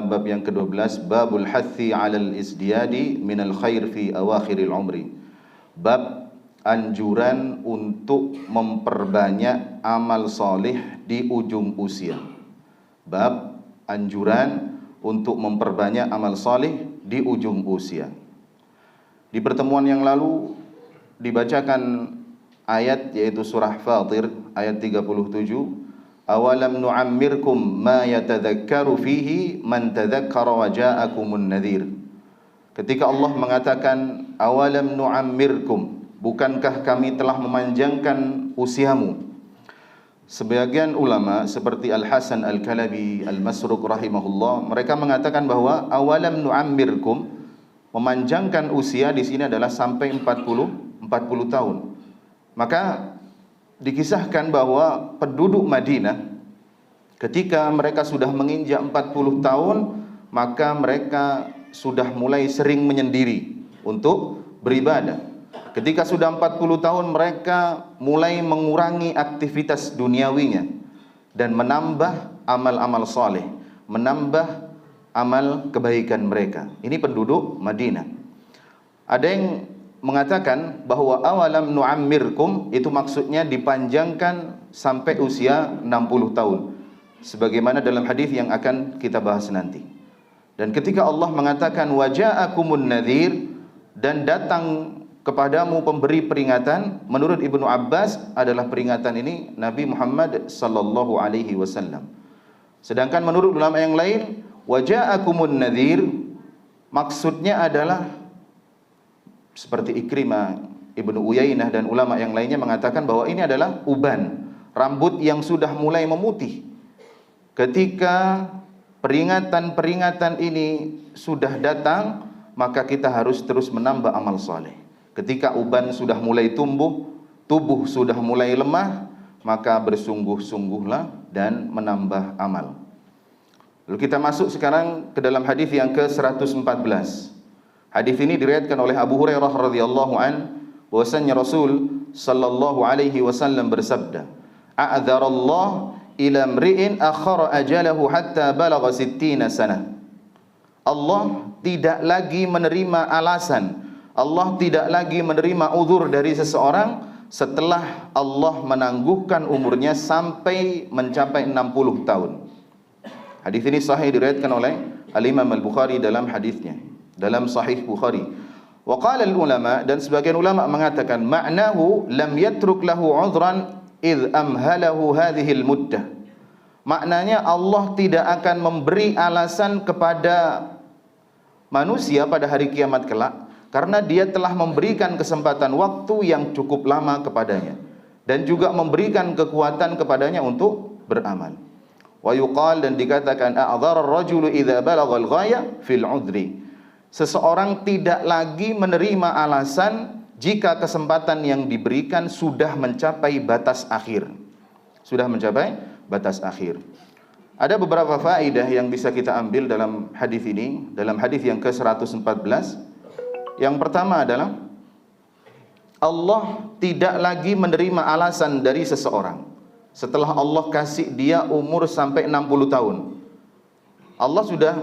dalam bab yang ke-12, babul hathi 'alal isdiyadi minal khair fi awakhiril umri. Bab anjuran untuk memperbanyak amal soleh di ujung usia. Bab anjuran untuk memperbanyak amal soleh di ujung usia. Di pertemuan yang lalu dibacakan ayat yaitu surah Fatir ayat 37. Awalam nu'ammirkum ma yatadhakkaru fihi man tadhakkara wa ja'akumun nadhir. Ketika Allah mengatakan awalam nu'ammirkum, bukankah kami telah memanjangkan usiamu? Sebagian ulama seperti Al-Hasan Al-Kalabi, Al-Masruq rahimahullah, mereka mengatakan bahwa awalam nu'ammirkum, memanjangkan usia di sini adalah sampai 40 tahun. Maka dikisahkan bahwa penduduk Madinah ketika mereka sudah menginjak 40 tahun, maka mereka sudah mulai sering menyendiri untuk beribadah. Ketika sudah 40 tahun, mereka mulai mengurangi aktivitas duniawinya dan menambah amal-amal soleh, menambah amal kebaikan mereka. Ini penduduk Madinah. Ada yang mengatakan bahwa awalam nu'ammirkum itu maksudnya dipanjangkan sampai usia 60 tahun. Sebagaimana dalam hadis yang akan kita bahas nanti. Dan ketika Allah mengatakan waja'akumun nadhir, dan datang kepadamu pemberi peringatan, menurut Ibnu Abbas adalah peringatan ini Nabi Muhammad sallallahu alaihi wasallam. Sedangkan menurut ulama yang lain, waja'akumun nadhir maksudnya adalah seperti Ikrimah, Ibnu Uyainah dan ulama yang lainnya mengatakan bahwa ini adalah uban, rambut yang sudah mulai memutih. Ketika peringatan-peringatan ini sudah datang, maka kita harus terus menambah amal saleh. Ketika uban sudah mulai tumbuh, tubuh sudah mulai lemah, maka bersungguh-sungguhlah dan menambah amal. Lalu kita masuk sekarang ke dalam hadis yang ke-114. Hadis ini diriwayatkan oleh Abu Hurairah radhiyallahu an, bahwasanya Rasul sallallahu alaihi wasallam bersabda, "A'dzarallah ila mri'in akhara ajalahu hatta balagha 60 sanah." Allah tidak lagi menerima alasan, Allah tidak lagi menerima uzur dari seseorang setelah Allah menangguhkan umurnya sampai mencapai 60 tahun. Hadis ini sahih diriwayatkan oleh Al-Imam Al-Bukhari dalam hadisnya, dalam Sahih Bukhari. Wa qala al-ulama, dan sebagian ulama mengatakan ma'nahu lam yatruk lahu 'udhran id amhalahu hadhihi al-muddah. Maknanya Allah tidak akan memberi alasan kepada manusia pada hari kiamat kelak karena dia telah memberikan kesempatan waktu yang cukup lama kepadanya dan juga memberikan kekuatan kepadanya untuk beramal. Wa yuqal, dan dikatakan a'dzara ar-rajulu idza balagha al-ghaya fil 'udhri. Seseorang tidak lagi menerima alasan jika kesempatan yang diberikan sudah mencapai batas akhir. Sudah mencapai batas akhir. Ada beberapa faedah yang bisa kita ambil dalam hadis ini, dalam hadis yang ke-114. Yang pertama adalah Allah tidak lagi menerima alasan dari seseorang setelah Allah kasih dia umur sampai 60 tahun. Allah sudah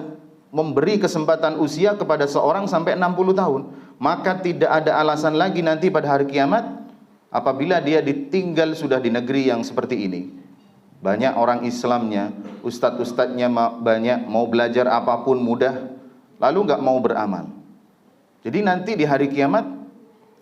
memberi kesempatan usia kepada seorang sampai 60 tahun, maka tidak ada alasan lagi nanti pada hari kiamat apabila dia ditinggal sudah di negeri yang seperti ini. Banyak orang Islamnya, ustadz-ustadznya banyak, mau belajar apapun mudah, lalu nggak mau beramal. Jadi nanti di hari kiamat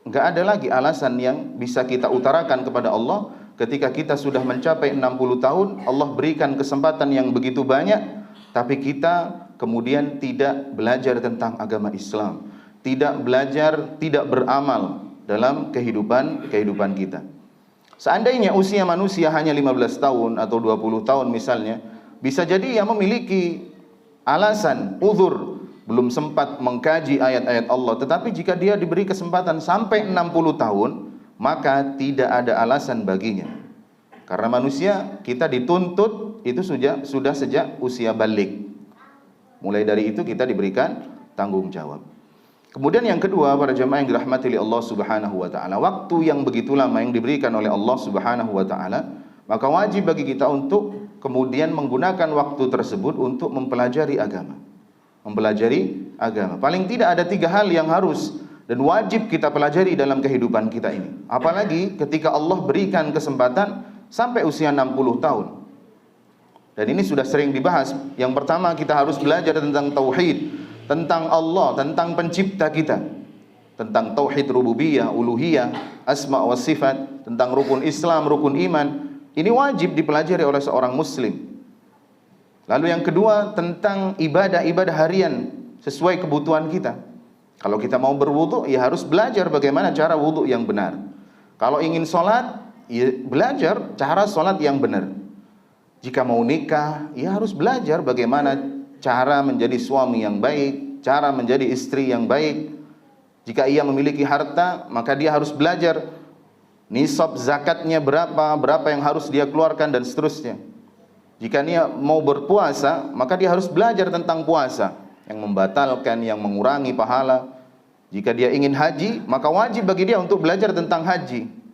nggak ada lagi alasan yang bisa kita utarakan kepada Allah. Ketika kita sudah mencapai 60 tahun, Allah berikan kesempatan yang begitu banyak, tapi kita kemudian tidak belajar tentang agama Islam, tidak belajar, tidak beramal dalam kehidupan kita. Seandainya usia manusia hanya 15 tahun atau 20 tahun misalnya, bisa jadi ia memiliki alasan, uzur, belum sempat mengkaji ayat-ayat Allah. Tetapi jika dia diberi kesempatan sampai 60 tahun, maka tidak ada alasan baginya. Karena manusia kita dituntut itu sudah sejak usia balik. Mulai dari itu kita diberikan tanggung jawab. Kemudian yang kedua, para jemaah yang dirahmati oleh Allah Subhanahu wa taala, waktu yang begitu lama yang diberikan oleh Allah Subhanahu wa taala, maka wajib bagi kita untuk kemudian menggunakan waktu tersebut untuk mempelajari agama. mempelajari agama. Paling tidak ada 3 hal yang harus dan wajib kita pelajari dalam kehidupan kita ini. Apalagi ketika Allah berikan kesempatan sampai usia 60 tahun. Dan ini sudah sering dibahas. Yang pertama, kita harus belajar tentang tauhid, tentang Allah, tentang pencipta kita, tentang tauhid rububiyah, uluhiyah, asma wa sifat, tentang rukun Islam, rukun iman. Ini wajib dipelajari oleh seorang muslim. Lalu yang kedua, tentang ibadah-ibadah harian sesuai kebutuhan kita. Kalau kita mau berwudu, ya harus belajar bagaimana cara wudu yang benar. Kalau ingin sholat, ya belajar cara sholat yang benar. Jika mau nikah, ya harus belajar bagaimana cara menjadi suami yang baik, cara menjadi istri yang baik. Jika ia memiliki harta, maka dia harus belajar nisab zakatnya berapa yang harus dia keluarkan dan seterusnya. Jika dia mau berpuasa, maka dia harus belajar tentang puasa, yang membatalkan, yang mengurangi pahala. Jika dia ingin haji, maka wajib bagi dia untuk belajar tentang haji.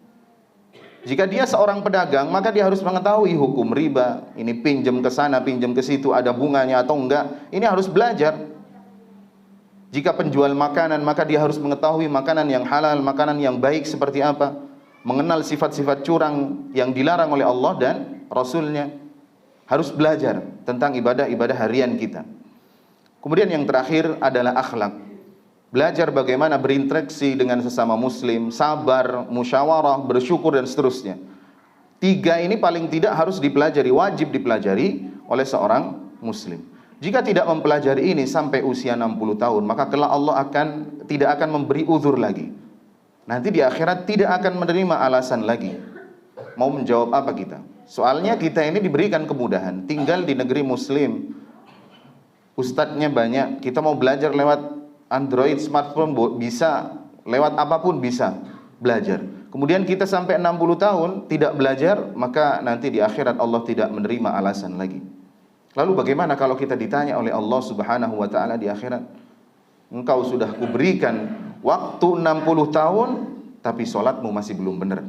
Jika dia seorang pedagang, maka dia harus mengetahui hukum riba. Ini pinjam ke sana, pinjam ke situ, ada bunganya atau enggak. Ini harus belajar. Jika penjual makanan, maka dia harus mengetahui makanan yang halal, makanan yang baik seperti apa. Mengenal sifat-sifat curang yang dilarang oleh Allah dan Rasulnya. Harus belajar tentang ibadah-ibadah harian kita. Kemudian yang terakhir adalah akhlak. Belajar bagaimana berinteraksi dengan sesama muslim, sabar, musyawarah, bersyukur dan seterusnya. 3 ini paling tidak harus dipelajari, wajib dipelajari oleh seorang muslim. Jika tidak mempelajari ini sampai usia 60 tahun, maka kelak Allah tidak akan memberi uzur lagi. Nanti di akhirat tidak akan menerima alasan lagi. Mau menjawab apa kita? Soalnya kita ini diberikan kemudahan, tinggal di negeri muslim. Ustadznya banyak, kita mau belajar lewat Android, smartphone bisa, lewat apapun bisa belajar. Kemudian kita sampai 60 tahun tidak belajar, maka nanti di akhirat Allah tidak menerima alasan lagi. Lalu bagaimana kalau kita ditanya oleh Allah Subhanahu wa taala di akhirat? Engkau sudah kuberikan waktu 60 tahun, tapi sholatmu masih belum benar.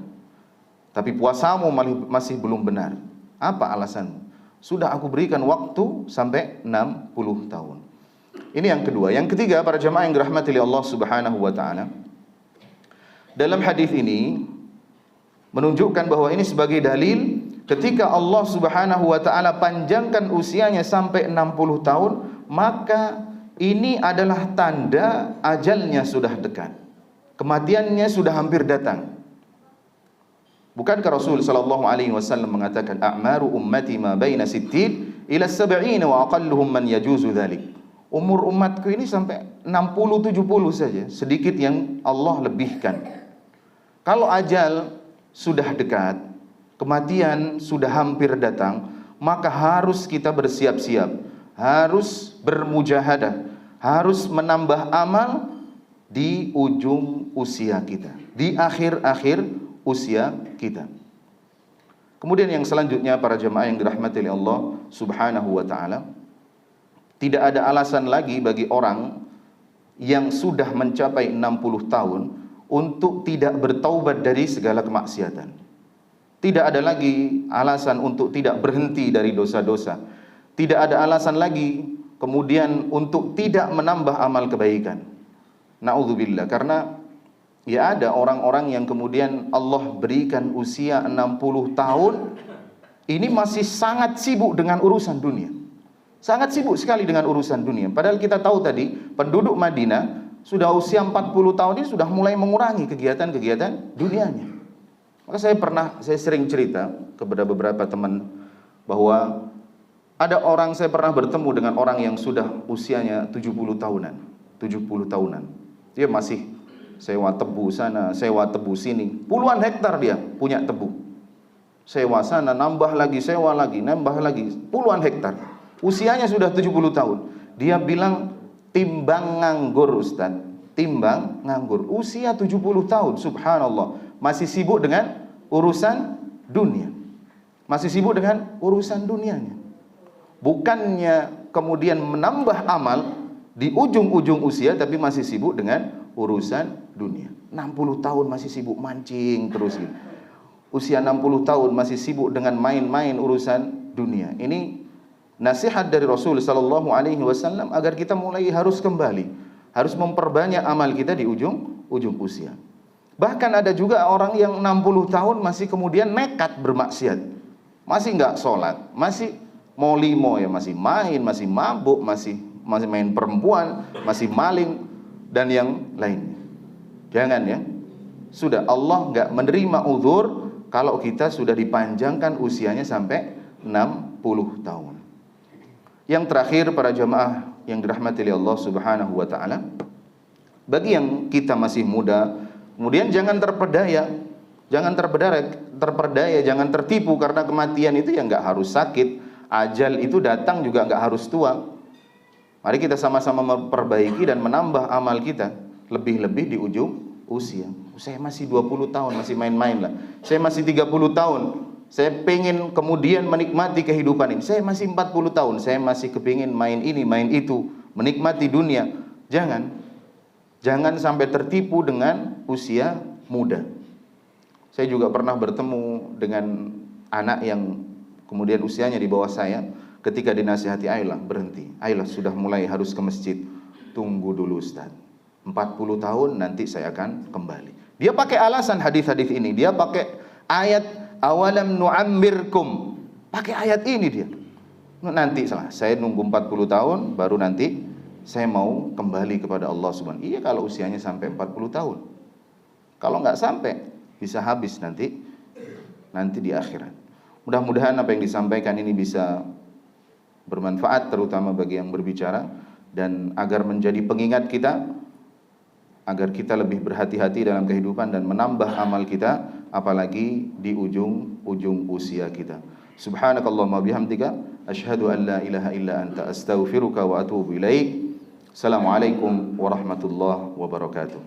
Tapi puasamu masih belum benar. Apa alasanmu? Sudah aku berikan waktu sampai 60 tahun. Ini yang kedua. Yang ketiga, para jamaah yang dirahmati oleh Allah Subhanahu wa taala. Dalam hadis ini menunjukkan bahwa ini sebagai dalil ketika Allah Subhanahu wa taala panjangkan usianya sampai 60 tahun, maka ini adalah tanda ajalnya sudah dekat. Kematiannya sudah hampir datang. Bukankah Rasul sallallahu alaihi wasallam mengatakan a'maru ummati ma baina 60 ila 70 wa aqalluhum man yajuzu dzalik. Umur umatku ini sampai 60-70 saja, sedikit yang Allah lebihkan. Kalau ajal sudah dekat, kematian sudah hampir datang, maka harus kita bersiap-siap, harus bermujahadah, harus menambah amal di ujung usia kita, di akhir-akhir usia kita. Kemudian yang selanjutnya, para jemaah yang dirahmati oleh Allah Subhanahu wa taala, tidak ada alasan lagi bagi orang yang sudah mencapai 60 tahun untuk tidak bertaubat dari segala kemaksiatan. Tidak ada lagi alasan untuk tidak berhenti dari dosa-dosa. Tidak ada alasan lagi kemudian untuk tidak menambah amal kebaikan. Na'udzubillah, karena ya ada orang-orang yang kemudian Allah berikan usia 60 tahun, ini masih sangat sibuk dengan urusan dunia. Sangat sibuk sekali dengan urusan dunia. Padahal kita tahu tadi, penduduk Madinah sudah usia 40 tahun ini sudah mulai mengurangi kegiatan-kegiatan dunianya. Maka saya sering cerita kepada beberapa teman bahwa ada orang, saya pernah bertemu dengan orang yang sudah usianya 70 tahunan. Dia masih sewa tebu sana, sewa tebu sini. Puluhan hektar dia punya tebu. Sewa sana, nambah lagi, sewa lagi, nambah lagi. Puluhan hektar. Usianya sudah 70 tahun. Dia bilang timbang nganggur, Ustaz. Timbang nganggur. Usia 70 tahun, subhanallah. Masih sibuk dengan urusan dunia. Masih sibuk dengan urusan dunianya. Bukannya kemudian menambah amal di ujung-ujung usia, tapi masih sibuk dengan urusan dunia. 60 tahun masih sibuk mancing terus. Usia 60 tahun masih sibuk dengan main-main urusan dunia. Ini nasihat dari Rasul sallallahu alaihi wasallam agar kita mulai harus kembali, harus memperbanyak amal kita di ujung usia. Bahkan ada juga orang yang 60 tahun masih kemudian nekat bermaksiat. Masih enggak sholat, masih molimo ya, masih main, masih mabuk, masih main perempuan, masih maling dan yang lainnya. Jangan ya. Sudah, Allah enggak menerima uzur kalau kita sudah dipanjangkan usianya sampai 60 tahun. Yang terakhir, para jamaah yang dirahmati oleh Allah Subhanahu wa taala, bagi yang kita masih muda, kemudian jangan terpedaya, jangan terpedaya, jangan tertipu karena kematian itu ya enggak harus sakit, ajal itu datang juga enggak harus tua. Mari kita sama-sama memperbaiki dan menambah amal kita, lebih-lebih di ujung usia. Saya masih 20 tahun masih main-main lah. Saya masih 30 tahun. Saya pengen kemudian menikmati kehidupan ini. Saya masih 40 tahun, saya masih kepingin main ini, main itu, menikmati dunia. Jangan sampai tertipu dengan usia muda. Saya juga pernah bertemu dengan anak yang kemudian usianya di bawah saya. Ketika dinasihati, ayolah berhenti, ayolah sudah mulai harus ke masjid. Tunggu dulu Ustaz, 40 tahun nanti saya akan kembali. Dia pakai alasan hadis-hadis ini, dia pakai ayat awalam nu'ammirkum, pakai ayat ini dia. Nanti saya nunggu 40 tahun baru nanti saya mau kembali kepada Allah Subhanahu. Iya, kalau usianya sampai 40 tahun. Kalau nggak sampai bisa habis nanti di akhirat. Mudah-mudahan apa yang disampaikan ini bisa bermanfaat terutama bagi yang berbicara dan agar menjadi pengingat kita agar kita lebih berhati-hati dalam kehidupan dan menambah amal kita apalagi di ujung usia kita. Subhanakallahumma bihamdika asyhadu an la ilaha illa anta astaghfiruka wa atubu ilaik. Assalamualaikum warahmatullahi wabarakatuh.